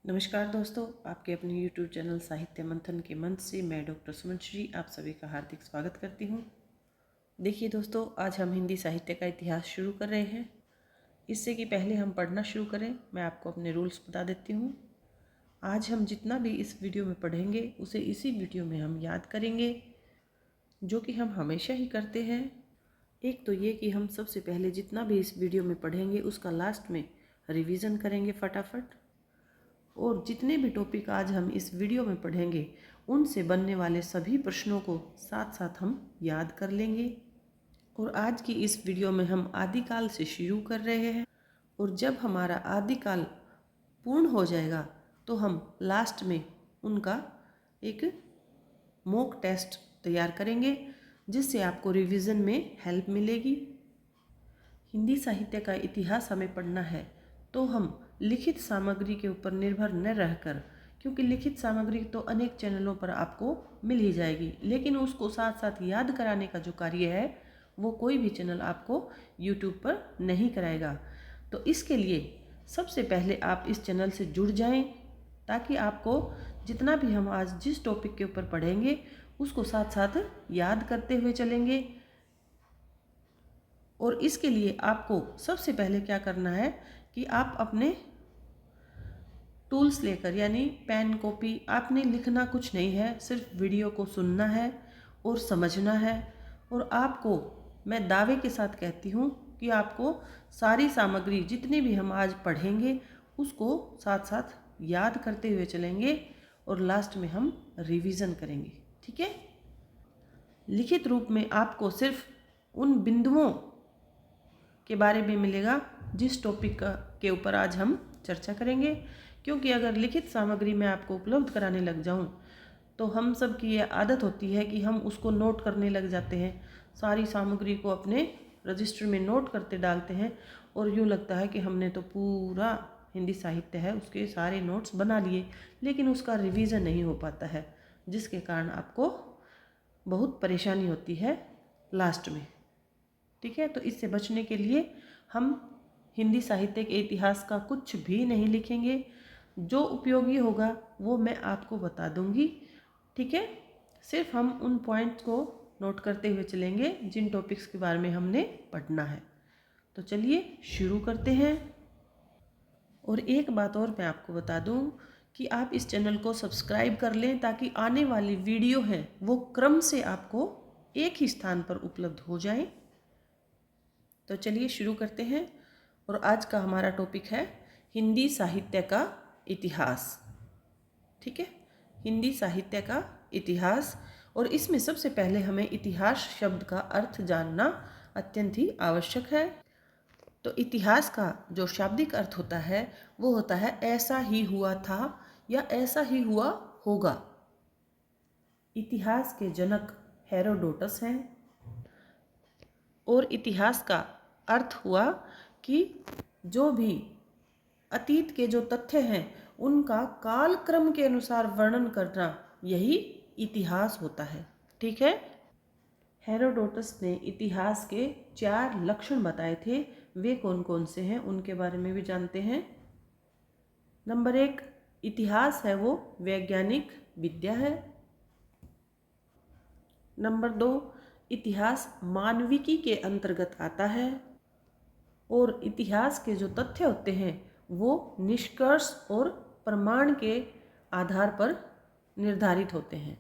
नमस्कार दोस्तों, आपके अपने YouTube चैनल साहित्य मंथन के मंच से मैं डॉक्टर सुमन श्री आप सभी का हार्दिक स्वागत करती हूँ। देखिए दोस्तों, आज हम हिंदी साहित्य का इतिहास शुरू कर रहे हैं। इससे कि पहले हम पढ़ना शुरू करें, मैं आपको अपने रूल्स बता देती हूँ। आज हम जितना भी इस वीडियो में पढ़ेंगे उसे इसी वीडियो में हम याद करेंगे, जो कि हम हमेशा ही करते हैं। एक तो ये कि हम सबसे पहले जितना भी इस वीडियो में पढ़ेंगे उसका लास्ट में रिवीजन करेंगे फटाफट, और जितने भी टॉपिक आज हम इस वीडियो में पढ़ेंगे उनसे बनने वाले सभी प्रश्नों को साथ साथ हम याद कर लेंगे। और आज की इस वीडियो में हम आदिकाल से शुरू कर रहे हैं, और जब हमारा आदिकाल पूर्ण हो जाएगा तो हम लास्ट में उनका एक मॉक टेस्ट तैयार करेंगे, जिससे आपको रिवीजन में हेल्प मिलेगी। हिंदी साहित्य का इतिहास हमें पढ़ना है तो हम लिखित सामग्री के ऊपर निर्भर न रहकर, क्योंकि लिखित सामग्री तो अनेक चैनलों पर आपको मिल ही जाएगी, लेकिन उसको साथ साथ याद कराने का जो कार्य है वो कोई भी चैनल आपको YouTube पर नहीं कराएगा। तो इसके लिए सबसे पहले आप इस चैनल से जुड़ जाएं, ताकि आपको जितना भी हम आज जिस टॉपिक के ऊपर पढ़ेंगे उसको साथ साथ याद करते हुए चलेंगे। और इसके लिए आपको सबसे पहले क्या करना है कि आप अपने टूल्स लेकर, यानी पेन कॉपी, आपने लिखना कुछ नहीं है, सिर्फ वीडियो को सुनना है और समझना है। और आपको मैं दावे के साथ कहती हूँ कि आपको सारी सामग्री जितनी भी हम आज पढ़ेंगे उसको साथ साथ याद करते हुए चलेंगे, और लास्ट में हम रिवीजन करेंगे। ठीक है। लिखित रूप में आपको सिर्फ उन बिंदुओं के बारे में मिलेगा जिस टॉपिक के ऊपर आज हम चर्चा करेंगे, क्योंकि अगर लिखित सामग्री मैं आपको उपलब्ध कराने लग जाऊं तो हम सब की ये आदत होती है कि हम उसको नोट करने लग जाते हैं, सारी सामग्री को अपने रजिस्टर में नोट करते डालते हैं, और यूँ लगता है कि हमने तो पूरा हिंदी साहित्य है उसके सारे नोट्स बना लिए, लेकिन उसका रिवीजन नहीं हो पाता है, जिसके कारण आपको बहुत परेशानी होती है लास्ट में। ठीक है। तो इससे बचने के लिए हम हिंदी साहित्य के इतिहास का कुछ भी नहीं लिखेंगे, जो उपयोगी होगा वो मैं आपको बता दूंगी। ठीक है। सिर्फ हम उन पॉइंट्स को नोट करते हुए चलेंगे जिन टॉपिक्स के बारे में हमने पढ़ना है। तो चलिए शुरू करते हैं। और एक बात और मैं आपको बता दूं कि आप इस चैनल को सब्सक्राइब कर लें, ताकि आने वाली वीडियो हैं वो क्रम से आपको एक ही स्थान पर उपलब्ध हो जाए। तो चलिए शुरू करते हैं। और आज का हमारा टॉपिक है हिंदी साहित्य का इतिहास। ठीक है। हिंदी साहित्य का इतिहास, और इसमें सबसे पहले हमें इतिहास शब्द का अर्थ जानना अत्यंत ही आवश्यक है। तो इतिहास का जो शाब्दिक अर्थ होता है वो होता है ऐसा ही हुआ था या ऐसा ही हुआ होगा। इतिहास के जनक हेरोडोटस हैं, और इतिहास का अर्थ हुआ कि जो भी अतीत के जो तथ्य हैं उनका कालक्रम के अनुसार वर्णन करना, यही इतिहास होता है। ठीक है। हेरोडोटस ने इतिहास के 4 लक्षण बताए थे, वे कौन कौन से हैं उनके बारे में भी जानते हैं। नंबर 1, इतिहास है वो वैज्ञानिक विद्या है। नंबर 2, इतिहास मानविकी के अंतर्गत आता है, और इतिहास के जो तथ्य होते हैं वो निष्कर्ष और प्रमाण के आधार पर निर्धारित होते हैं।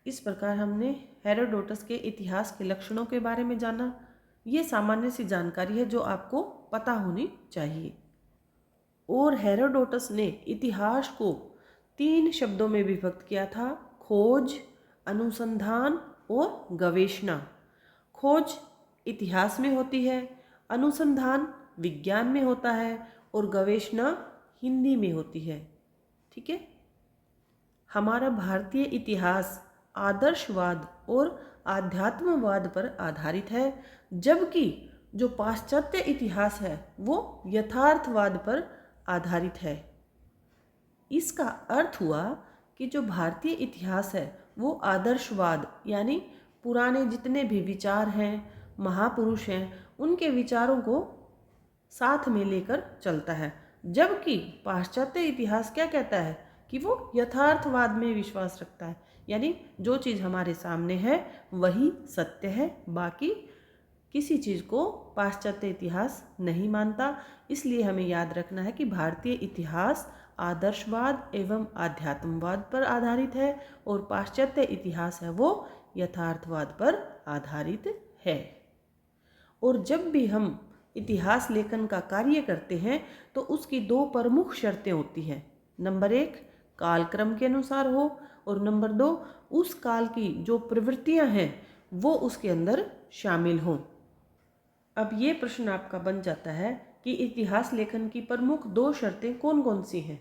इस प्रकार हमने हेरोडोटस के इतिहास के लक्षणों के बारे में जाना। ये सामान्य सी जानकारी है जो आपको पता होनी चाहिए। और हेरोडोटस ने इतिहास को 3 शब्दों में विभक्त किया था: खोज, अनुसंधान और गवेषणा। खोज इतिहास में होती है, अनुसंधान विज्ञान में होता है, और गवेषणा हिंदी में होती है। ठीक है। हमारा भारतीय इतिहास आदर्शवाद और आध्यात्मवाद पर आधारित है, जबकि जो पाश्चात्य इतिहास है वो यथार्थवाद पर आधारित है। इसका अर्थ हुआ कि जो भारतीय इतिहास है वो आदर्शवाद, यानी पुराने जितने भी विचार हैं, महापुरुष हैं, उनके विचारों को साथ में लेकर चलता है, जबकि पाश्चात्य इतिहास क्या कहता है कि वो यथार्थवाद में विश्वास रखता है, यानी जो चीज़ हमारे सामने है वही सत्य है, बाकी किसी चीज़ को पाश्चात्य इतिहास नहीं मानता। इसलिए हमें याद रखना है कि भारतीय इतिहास आदर्शवाद एवं आध्यात्मवाद पर आधारित है और पाश्चात्य इतिहास है वो यथार्थवाद पर आधारित है। और जब भी हम इतिहास लेखन का कार्य करते हैं तो उसकी दो प्रमुख शर्तें होती हैं। नंबर 1 कालक्रम के अनुसार हो और नंबर 2 उस काल की जो प्रवृत्तियां हैं वो उसके अंदर शामिल हों। अब ये प्रश्न आपका बन जाता है कि इतिहास लेखन की प्रमुख दो शर्तें कौन कौन सी हैं।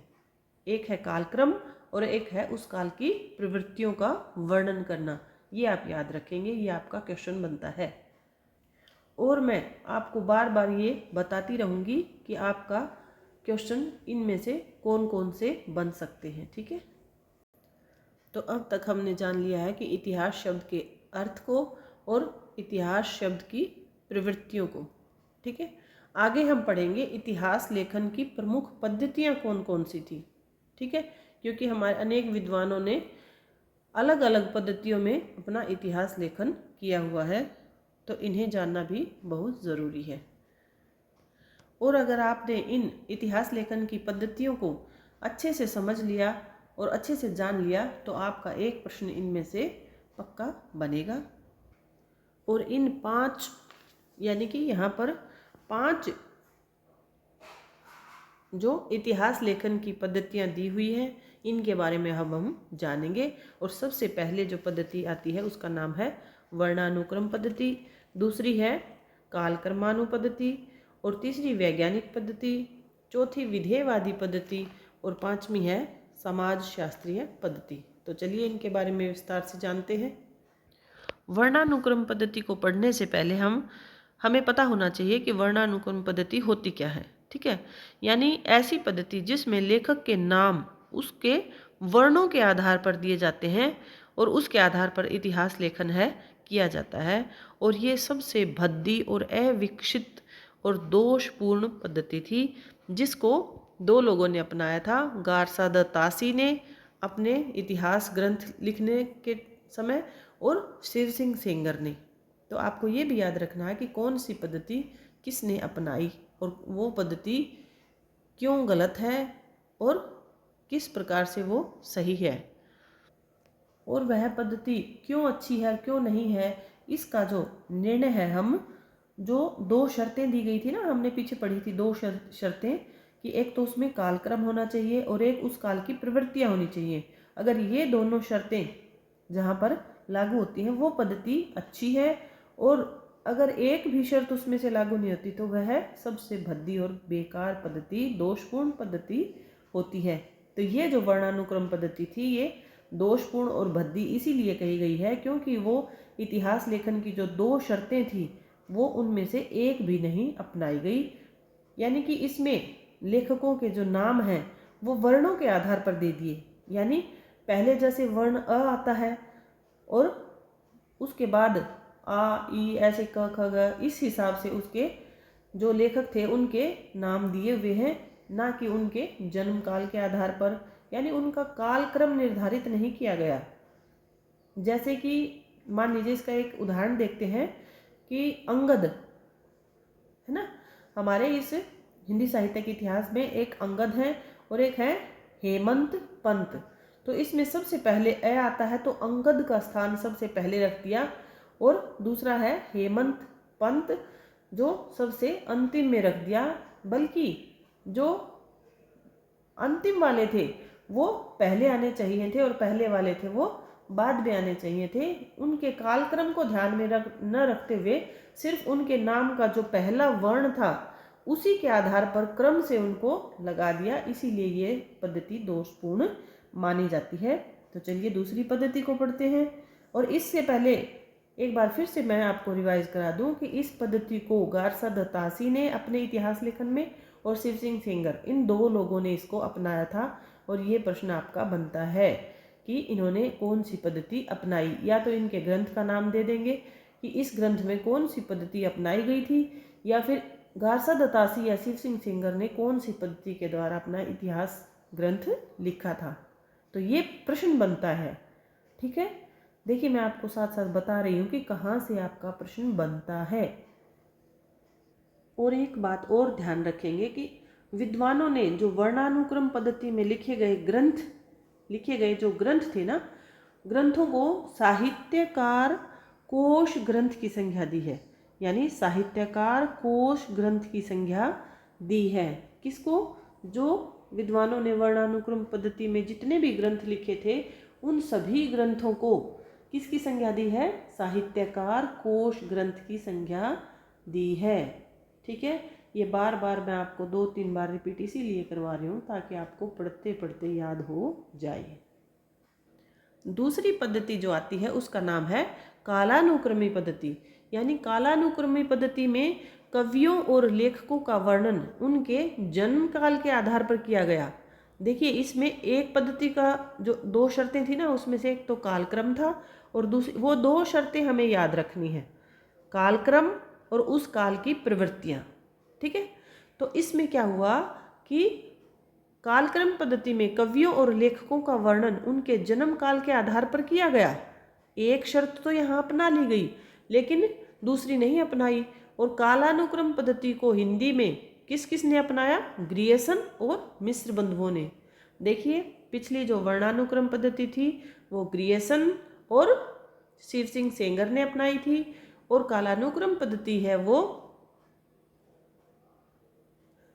एक है कालक्रम और एक है उस काल की प्रवृत्तियों का वर्णन करना। ये आप याद रखेंगे, ये आपका क्वेश्चन बनता है। और मैं आपको बार बार ये बताती रहूँगी कि आपका क्वेश्चन इनमें से कौन कौन से बन सकते हैं। ठीक है, तो अब तक हमने जान लिया है कि इतिहास शब्द के अर्थ को और इतिहास शब्द की प्रवृत्तियों को। ठीक है, आगे हम पढ़ेंगे इतिहास लेखन की प्रमुख पद्धतियाँ कौन कौन सी थी। ठीक है, क्योंकि हमारे अनेक विद्वानों ने अलग अलग पद्धतियों में अपना इतिहास लेखन किया हुआ है, तो इन्हें जानना भी बहुत ज़रूरी है। और अगर आपने इन इतिहास लेखन की पद्धतियों को अच्छे से समझ लिया और अच्छे से जान लिया तो आपका एक प्रश्न इनमें से पक्का बनेगा। और इन 5 यानी कि यहाँ पर 5 जो इतिहास लेखन की पद्धतियाँ दी हुई हैं इनके बारे में हम जानेंगे। और सबसे पहले जो पद्धति आती है उसका नाम है वर्णानुक्रम पद्धति, दूसरी है कालक्रमानु पद्धति, और तीसरी वैज्ञानिक पद्धति, चौथी विधेयवादी पद्धति और पांचवी है समाज शास्त्रीय पद्धति। तो चलिए इनके बारे में विस्तार से जानते हैं। वर्णानुक्रम पद्धति को पढ़ने से पहले हमें पता होना चाहिए कि वर्णानुक्रम पद्धति होती क्या है। ठीक है, यानी ऐसी पद्धति जिसमें लेखक के नाम उसके वर्णों के आधार पर दिए जाते हैं और उसके आधार पर इतिहास लेखन है किया जाता है। और ये सबसे भद्दी और अविकसित और दोषपूर्ण पद्धति थी जिसको 2 लोगों ने अपनाया था। गारसा द तासी ने अपने इतिहास ग्रंथ लिखने के समय और शिव सिंह सेंगर ने। तो आपको ये भी याद रखना है कि कौन सी पद्धति किसने अपनाई और वो पद्धति क्यों गलत है और किस प्रकार से वो सही है, और वह पद्धति क्यों अच्छी है क्यों नहीं है, इसका जो निर्णय है हम जो 2 शर्तें दी गई थी ना, हमने पीछे पढ़ी थी 2 शर्तें कि एक तो उसमें कालक्रम होना चाहिए और एक उस काल की प्रवृत्तियाँ होनी चाहिए। अगर ये दोनों शर्तें जहाँ पर लागू होती हैं वो पद्धति अच्छी है, और अगर एक भी शर्त उसमें से लागू नहीं होती तो वह सबसे भद्दी और बेकार पद्धति, दोषपूर्ण पद्धति होती है। तो ये जो वर्णानुक्रम पद्धति थी ये दोषपूर्ण और भद्दी इसीलिए कही गई है क्योंकि वो इतिहास लेखन की जो 2 शर्तें थी वो उनमें से एक भी नहीं अपनाई गई। यानी कि इसमें लेखकों के जो नाम हैं वो वर्णों के आधार पर दे दिए, यानी पहले जैसे वर्ण अ आता है और उसके बाद आ ई ऐसे क ख ग, इस हिसाब से उसके जो लेखक थे उनके नाम दिए हुए हैं, ना कि उनके जन्म काल के आधार पर, यानी उनका कालक्रम निर्धारित नहीं किया गया। जैसे कि मान लीजिए इसका एक उदाहरण देखते हैं कि अंगद है ना, हमारे इस हिंदी साहित्य के इतिहास में एक अंगद है और एक है हेमंत पंत। तो इसमें सबसे पहले अ आता है तो अंगद का स्थान सबसे पहले रख दिया, और दूसरा है हेमंत पंत जो सबसे अंतिम में रख दिया। बल्कि जो अंतिम वाले थे वो पहले आने चाहिए थे और पहले वाले थे वो बाद में आने चाहिए थे। उनके कालक्रम को ध्यान में न रखते हुए सिर्फ उनके नाम का जो पहला वर्ण था उसी के आधार पर क्रम से उनको लगा दिया, इसीलिए ये पद्धति दोषपूर्ण मानी जाती है। तो चलिए दूसरी पद्धति को पढ़ते हैं। और इससे पहले एक बार फिर से मैं आपको रिवाइज करा दूं कि इस पद्धति को गारसा द तासी ने अपने इतिहास लेखन में और शिव सिंह सेंगर, इन 2 लोगों ने इसको अपनाया था। और ये प्रश्न आपका बनता है कि इन्होंने कौन सी पद्धति अपनाई, या तो इनके ग्रंथ का नाम दे देंगे कि इस ग्रंथ में कौन सी पद्धति अपनाई गई थी, या फिर गारसा दत्तासी या शिव सिंह सेंगर ने कौन सी पद्धति के द्वारा अपना इतिहास ग्रंथ लिखा था? तो ये प्रश्न बनता है। ठीक है, देखिए मैं आपको साथ साथ बता रही हूँ कि कहाँ से आपका प्रश्न बनता है। और एक बात और ध्यान रखेंगे कि विद्वानों ने जो वर्णानुक्रम पद्धति में लिखे गए जो ग्रंथ थे ना, ग्रंथों को साहित्यकार कोश ग्रंथ की संज्ञा दी है। यानी साहित्यकार कोश ग्रंथ की संज्ञा दी है। किसको? जो विद्वानों ने वर्णानुक्रम पद्धति में जितने भी ग्रंथ लिखे थे उन सभी ग्रंथों को किसकी संज्ञा दी है? साहित्यकार कोश ग्रंथ की संज्ञा दी है। ठीक है, ये बार बार मैं आपको 2-3 बार रिपीट इसीलिए करवा रही हूँ ताकि आपको पढ़ते पढ़ते याद हो जाए। दूसरी पद्धति जो आती है उसका नाम है कालानुक्रमी पद्धति। यानी कालानुक्रमी पद्धति में कवियों और लेखकों का वर्णन उनके जन्म काल के आधार पर किया गया। देखिए इसमें एक पद्धति का जो 2 शर्तें थी ना, उसमें से एक तो कालक्रम था और दूसरी, वो 2 शर्तें हमें याद रखनी है, कालक्रम और उस काल की प्रवृत्तियाँ। ठीक है, तो इसमें क्या हुआ कि कालक्रम पद्धति में कवियों और लेखकों का वर्णन उनके जन्म काल के आधार पर किया गया। एक शर्त तो यहाँ अपना ली गई लेकिन दूसरी नहीं अपनाई। और कालानुक्रम पद्धति को हिंदी में किस किस ने अपनाया? ग्रियर्सन और मिश्र बंधुओं ने। देखिए पिछली जो वर्णानुक्रम पद्धति थी वो ग्रियर्सन और शिव सिंह सेंगर ने अपनाई थी, और कालानुक्रम पद्धति है वो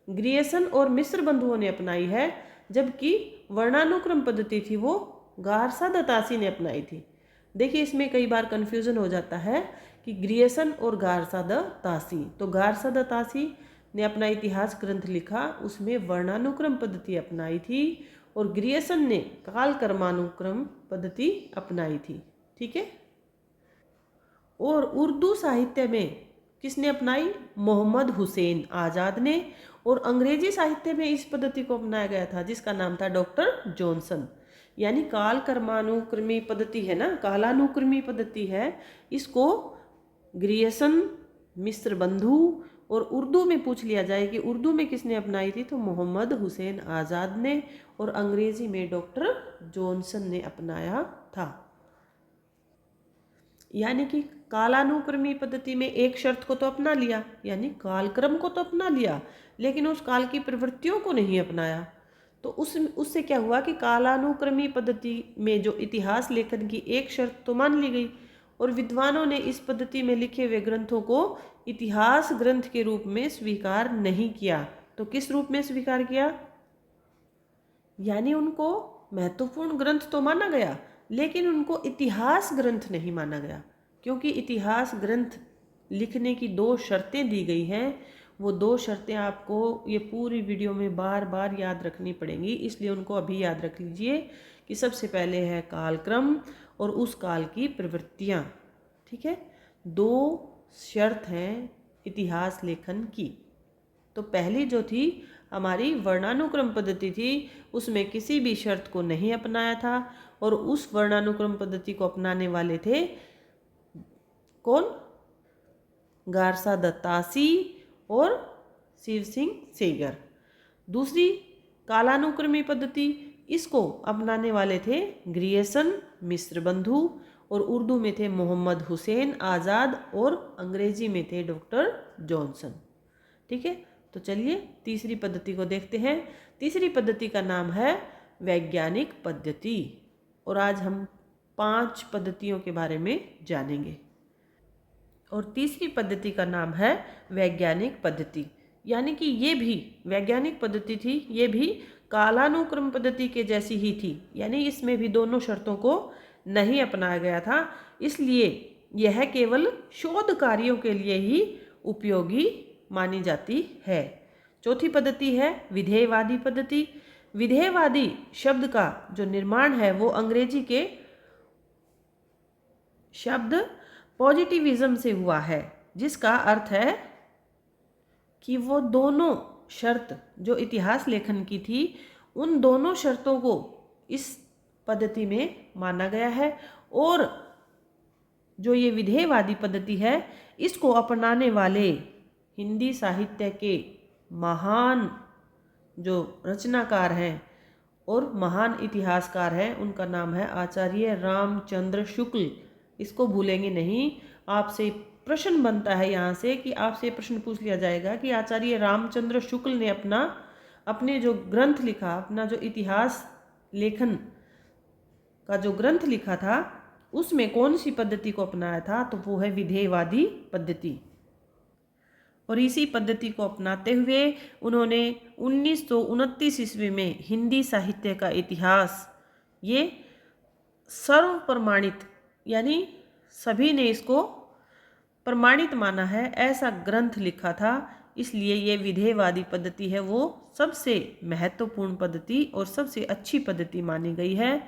ग्रियर्सन और मिश्र बंधुओं ने अपनाई है, जबकि वर्णानुक्रम पद्धति थी वो गारसा दत्तासी ने अपनाई थी। देखिए इसमें कई बार कंफ्यूजन हो जाता है कि ग्रियर्सन और गारसा दत्तासी, तो गारसा दत्तासी ने अपना इतिहास ग्रंथ लिखा, उसमें वर्णानुक्रम पद्धति अपनाई थी, और ग्रियर्सन ने कालक्रमानुक्रम पद्धति अपनाई थी। ठीक है, और उर्दू साहित्य में किसने अपनाई? मोहम्मद हुसैन आज़ाद ने। और अंग्रेजी साहित्य में इस पद्धति को अपनाया गया था जिसका नाम था डॉक्टर जॉनसन। यानी कालक्रमानुक्रमी पद्धति है ना, कालानुक्रमी पद्धति है, इसको ग्रियर्सन, मिश्र बंधु, और उर्दू में पूछ लिया जाए कि उर्दू में किसने अपनाई थी, तो मोहम्मद हुसैन आज़ाद ने, और अंग्रेजी में डॉक्टर जॉनसन ने अपनाया था। यानी कि कालानुक्रमी पद्धति में एक शर्त को तो अपना लिया, यानी कालक्रम को तो अपना लिया, लेकिन उस काल की प्रवृत्तियों को नहीं अपनाया। तो उससे क्या हुआ कि कालानुक्रमी पद्धति में जो इतिहास लेखन की एक शर्त तो मान ली गई, और विद्वानों ने इस पद्धति में लिखे हुए ग्रंथों को इतिहास ग्रंथ के रूप में स्वीकार नहीं किया। तो किस रूप में स्वीकार किया? यानी उनको महत्वपूर्ण ग्रंथ तो माना गया लेकिन उनको इतिहास ग्रंथ नहीं माना गया, क्योंकि इतिहास ग्रंथ लिखने की 2 शर्तें दी गई हैं। वो 2 शर्तें आपको ये पूरी वीडियो में बार बार याद रखनी पड़ेंगी, इसलिए उनको अभी याद रख लीजिए कि सबसे पहले है कालक्रम और उस काल की प्रवृत्तियाँ। ठीक है, 2 शर्त हैं इतिहास लेखन की। तो पहली जो थी हमारी वर्णानुक्रम पद्धति थी, उसमें किसी भी शर्त को नहीं अपनाया था, और उस वर्णानुक्रम पद्धति को अपनाने वाले थे कौन? गारसा दत्तासी और शिव सिंह सेंगर। दूसरी कालानुक्रमी पद्धति, इसको अपनाने वाले थे ग्रियर्सन, मिश्र बंधु, और उर्दू में थे मोहम्मद हुसैन आज़ाद, और अंग्रेजी में थे डॉक्टर जॉनसन। ठीक है, तो चलिए तीसरी पद्धति को देखते हैं। तीसरी पद्धति का नाम है वैज्ञानिक पद्धति, और आज हम 5 पद्धतियों के बारे में जानेंगे। और तीसरी पद्धति का नाम है वैज्ञानिक पद्धति, यानी कि ये भी वैज्ञानिक पद्धति थी, ये भी कालानुक्रम पद्धति के जैसी ही थी, यानी इसमें भी दोनों शर्तों को नहीं अपनाया गया था, इसलिए यह केवल शोध कार्यों के लिए ही उपयोगी मानी जाती है। चौथी पद्धति है विधेयवादी पद्धति। विधेयवादी शब्द का जो निर्माण है वो अंग्रेजी के शब्द पॉजिटिविज्म से हुआ है, जिसका अर्थ है कि वो दोनों शर्त जो इतिहास लेखन की थी, उन दोनों शर्तों को इस पद्धति में माना गया है, और जो ये विधेयवादी पद्धति है इसको अपनाने वाले हिंदी साहित्य के महान जो रचनाकार हैं और महान इतिहासकार हैं, उनका नाम है आचार्य रामचंद्र शुक्ल। इसको भूलेंगे नहीं। आपसे प्रश्न बनता है यहाँ से कि आपसे प्रश्न पूछ लिया जाएगा कि आचार्य रामचंद्र शुक्ल ने अपने जो ग्रंथ लिखा, अपना जो इतिहास लेखन का जो ग्रंथ लिखा था, उसमें कौन सी पद्धति को अपनाया था, तो वो है विधेयवादी पद्धति। और इसी पद्धति को अपनाते हुए उन्होंने 1929 ईस्वी में हिंदी साहित्य का इतिहास, ये सर्व प्रमाणित यानी सभी ने इसको प्रमाणित माना है, ऐसा ग्रंथ लिखा था। इसलिए ये विधेयवादी पद्धति है वो सबसे महत्वपूर्ण पद्धति और सबसे अच्छी पद्धति मानी गई है।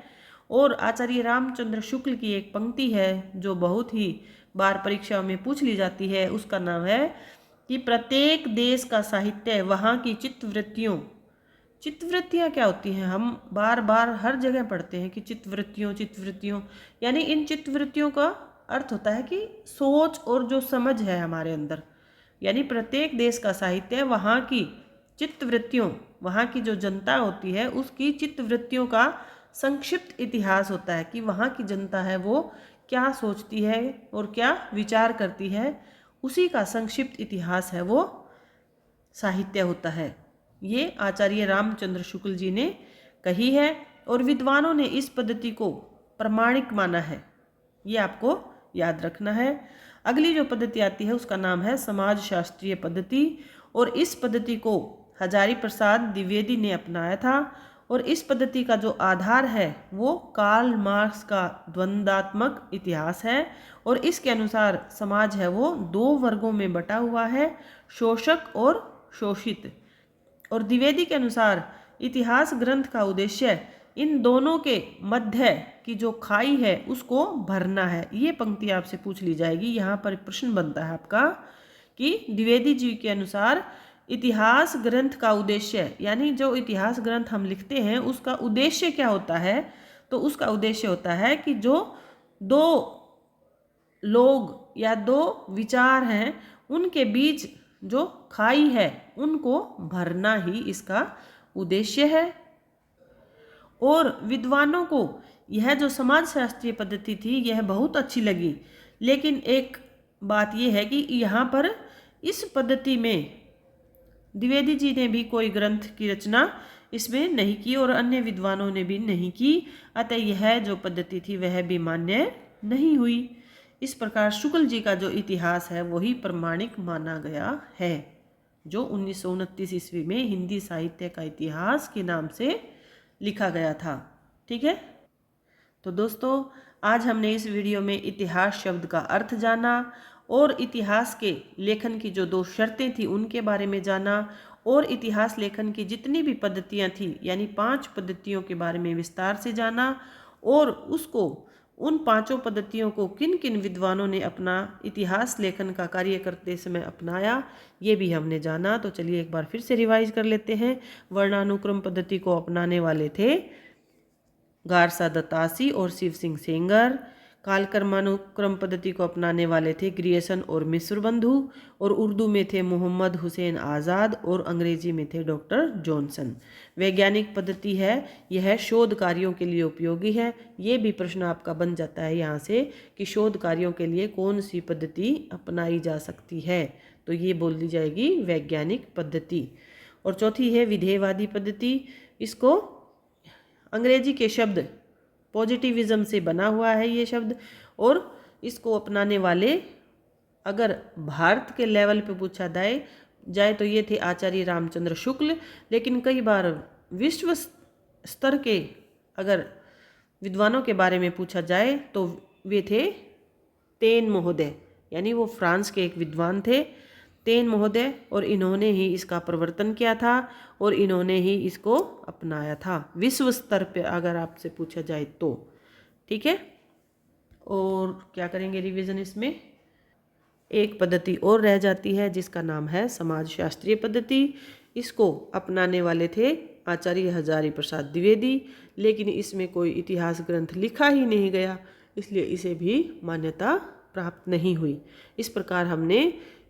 और आचार्य रामचंद्र शुक्ल की एक पंक्ति है जो बहुत ही बार परीक्षाओं में पूछ ली जाती है। उसका नाम है कि प्रत्येक देश का साहित्य वहाँ की चित्तवृत्तियाँ क्या होती हैं, हम बार बार हर जगह पढ़ते हैं कि चित्तवृत्तियों यानी इन चित्तवृत्तियों का अर्थ होता है कि सोच और जो समझ है हमारे अंदर, यानी प्रत्येक देश का साहित्य वहाँ की चित्तवृत्तियों, वहाँ की जो जनता होती है उसकी चित्तवृत्तियों का संक्षिप्त इतिहास होता है कि वहाँ की जनता है वो क्या सोचती है और क्या विचार करती है, उसी का संक्षिप्त इतिहास है वो साहित्य होता है। ये आचार्य रामचंद्र शुक्ल जी ने कही है और विद्वानों ने इस पद्धति को प्रमाणिक माना है, ये आपको याद रखना है। अगली जो पद्धति आती है उसका नाम है समाजशास्त्रीय पद्धति और इस पद्धति को हजारी प्रसाद द्विवेदी ने अपनाया था। और इस पद्धति का जो आधार है वो कार्ल मार्क्स का द्वंद्वात्मक इतिहास है और इसके अनुसार समाज है वो दो वर्गों में बटा हुआ है, शोषक और शोषित। और द्विवेदी के अनुसार इतिहास ग्रंथ का उद्देश्य इन दोनों के मध्य की जो खाई है उसको भरना है। ये पंक्ति आपसे पूछ ली जाएगी, यहाँ पर प्रश्न बनता है आपका कि द्विवेदी जी के अनुसार इतिहास ग्रंथ का उद्देश्य, यानी जो इतिहास ग्रंथ हम लिखते हैं उसका उद्देश्य क्या होता है, तो उसका उद्देश्य होता है कि जो दो लोग या दो विचार हैं उनके बीच जो खाई है उनको भरना ही इसका उद्देश्य है। और विद्वानों को यह जो समाजशास्त्रीय पद्धति थी यह बहुत अच्छी लगी, लेकिन एक बात यह है कि यहाँ पर इस पद्धति में द्विवेदी जी ने भी कोई ग्रंथ की रचना इसमें नहीं की और अन्य विद्वानों ने भी नहीं की, अतः यह जो पद्धति थी वह भी मान्य नहीं हुई। इस प्रकार शुक्ल जी का जो इतिहास है वही प्रमाणिक माना गया है, जो 1929 ईस्वी में हिंदी साहित्य का इतिहास के नाम से लिखा गया था। ठीक है, तो दोस्तों आज हमने इस वीडियो में इतिहास शब्द का अर्थ जाना और इतिहास के लेखन की जो दो शर्तें थी उनके बारे में जाना और इतिहास लेखन की जितनी भी पद्धतियां थी यानी 5 पद्धतियों के बारे में विस्तार से जाना और उसको उन 5 पद्धतियों को किन किन विद्वानों ने अपना इतिहास लेखन का कार्य करते समय अपनाया, ये भी हमने जाना। तो चलिए एक बार फिर से रिवाइज कर लेते हैं। वर्णानुक्रम पद्धति को अपनाने वाले थे गारसा दत्तासी और शिव सिंह सेंगर। कालक्रमानुक्रम पद्धति को अपनाने वाले थे ग्रियर्सन और मिश्र बंधु और उर्दू में थे मोहम्मद हुसैन आज़ाद और अंग्रेजी में थे डॉक्टर जॉनसन। वैज्ञानिक पद्धति है यह शोध कार्यों के लिए उपयोगी है। ये भी प्रश्न आपका बन जाता है यहाँ से कि शोध कार्यों के लिए कौन सी पद्धति अपनाई जा सकती है, तो ये बोल दी जाएगी वैज्ञानिक पद्धति। और चौथी है विधेयवादी पद्धति। इसको अंग्रेजी के शब्द पॉजिटिविज्म से बना हुआ है ये शब्द, और इसको अपनाने वाले अगर भारत के लेवल पे पूछा जाए तो ये थे आचार्य रामचंद्र शुक्ल, लेकिन कई बार विश्व स्तर के अगर विद्वानों के बारे में पूछा जाए तो वे थे तेन महोदय, यानी वो फ्रांस के एक विद्वान थे तेन महोदय, और इन्होंने ही इसका प्रवर्तन किया था और इन्होंने ही इसको अपनाया था विश्व स्तर पे अगर आपसे पूछा जाए तो। ठीक है, और क्या करेंगे रिवीजन इसमें, एक पद्धति और रह जाती है जिसका नाम है समाजशास्त्रीय पद्धति। इसको अपनाने वाले थे आचार्य हजारी प्रसाद द्विवेदी, लेकिन इसमें कोई इतिहास ग्रंथ लिखा ही नहीं गया, इसलिए इसे भी मान्यता प्राप्त नहीं हुई। इस प्रकार हमने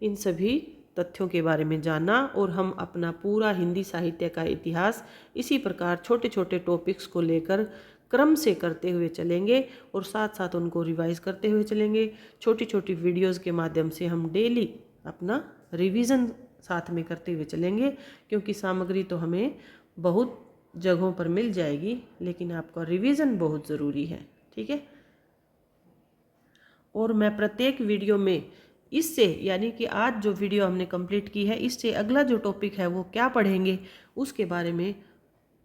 इन सभी तथ्यों के बारे में जाना और हम अपना पूरा हिंदी साहित्य का इतिहास इसी प्रकार छोटे छोटे टॉपिक्स को लेकर क्रम से करते हुए चलेंगे और साथ साथ उनको रिवाइज करते हुए चलेंगे। छोटी छोटी वीडियोस के माध्यम से हम डेली अपना रिवीजन साथ में करते हुए चलेंगे, क्योंकि सामग्री तो हमें बहुत जगहों पर मिल जाएगी, लेकिन आपका रिवीजन बहुत ज़रूरी है। ठीक है। और मैं प्रत्येक वीडियो में इससे, यानी कि आज जो वीडियो हमने कंप्लीट की है, इससे अगला जो टॉपिक है वो क्या पढ़ेंगे उसके बारे में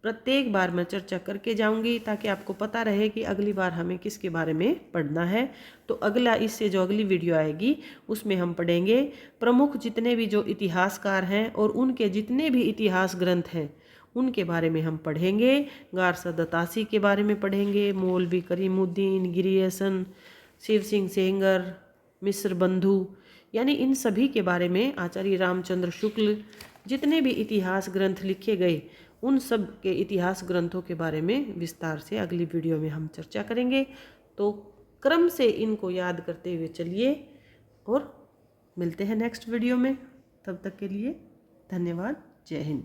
प्रत्येक बार मैं चर्चा करके जाऊंगी, ताकि आपको पता रहे कि अगली बार हमें किसके बारे में पढ़ना है। तो अगला, इससे जो अगली वीडियो आएगी उसमें हम पढ़ेंगे प्रमुख जितने भी जो इतिहासकार हैं और उनके जितने भी इतिहास ग्रंथ हैं उनके बारे में हम पढ़ेंगे। गारसा दतासी के बारे में पढ़ेंगे, मौलवी करीमुद्दीन, गिरियसन, शिव सिंह सेंगर, मिस्र बंधु, यानी इन सभी के बारे में, आचार्य रामचंद्र शुक्ल, जितने भी इतिहास ग्रंथ लिखे गए उन सब के इतिहास ग्रंथों के बारे में विस्तार से अगली वीडियो में हम चर्चा करेंगे। तो क्रम से इनको याद करते हुए चलिए और मिलते हैं नेक्स्ट वीडियो में। तब तक के लिए धन्यवाद। जय हिंद।